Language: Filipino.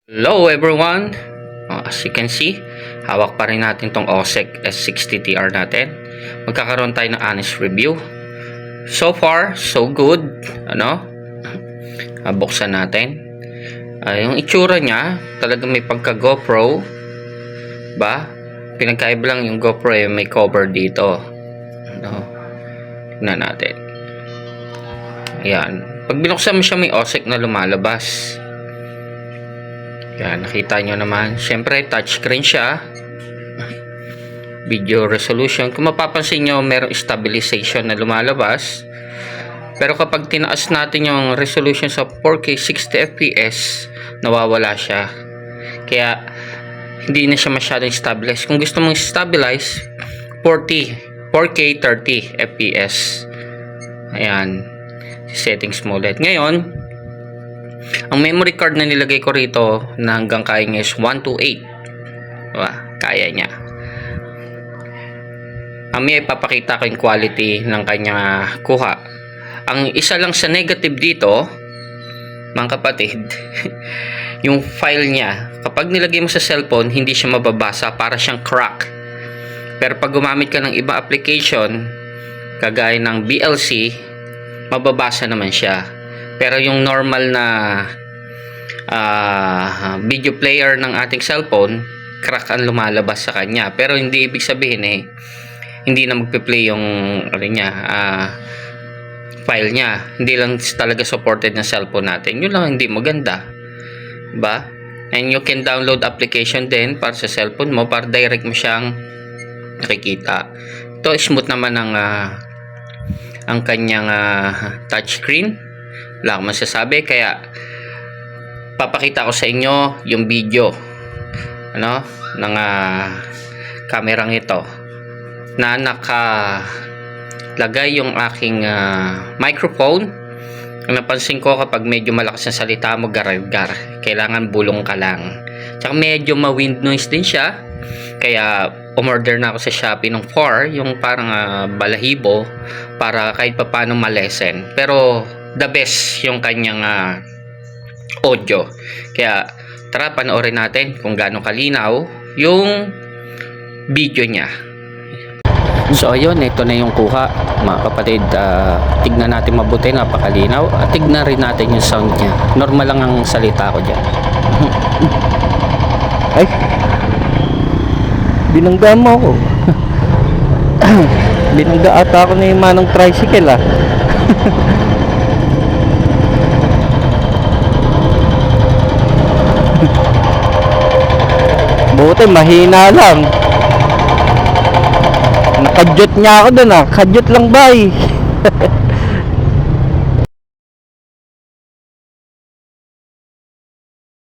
Hello everyone! As you can see, hawak pa rin natin tong OSEC S60TR natin. Magkakaroon tayo ng honest review. So far, so good. Buksan natin. Yung itsura niya, talagang may pagka GoPro. Pinagkaiba lang yung GoPro yung may cover dito. Tignan natin. Ayan. Pag binuksan mo siya, may OSEC na lumalabas. Yan, nakita nyo naman. Siyempre, touchscreen siya. Video resolution. Kung mapapansin nyo, merong stabilization na lumalabas. Pero kapag tinaas natin yung resolution sa 4K 60fps, nawawala siya. Kaya, hindi na siya masyadong stabilize. Kung gusto mong stabilize, 4K 30fps. Ayan. Settings mo ulit. Ngayon, ang memory card na nilagay ko rito na hanggang kaya niya is 128. Kaya niya. May ipapakita ko yung quality ng kanya kuha. Ang isa lang sa negative dito, mga kapatid, yung file niya, kapag nilagay mo sa cellphone, hindi siya mababasa, para siyang crack. Pero pag gumamit ka ng iba application, kagaya ng VLC, mababasa naman siya. Pero yung normal na video player ng ating cellphone, crack ang lumalabas sa kanya. Pero hindi ibig sabihin hindi na magpe-play yung file niya. Hindi lang talaga supported ng cellphone natin. Yun lang hindi maganda. And you can download application din para sa cellphone mo, para direct mo siyang nakikita. Ito, smooth naman ang kanyang touchscreen. Wala akong masasabi, kaya papakita ko sa inyo yung video ng kamerang ito na nakalagay yung aking microphone. Ang napansin ko, kapag medyo malakas ang salita mo, gar-gar, kailangan bulong ka lang. Tsaka medyo ma-wind noise din siya, kaya umorder na ako sa Shopee ng 4, yung parang balahibo, para kahit pa paano malesen. Pero the best yung kanyang audio. Kaya tara, panoorin natin kung gaano kalinaw yung video niya. So ayun, ito na yung kuha, mga kapatid. Tignan natin mabuti, napakalinaw. At tignan rin natin yung sound niya. Normal lang ang salita ko dyan. Ay, binangga mo ako. Binangga ata ako na yung manong tricycle Buti mahina lang. Nakadyot niya ako dun Kadyot lang ba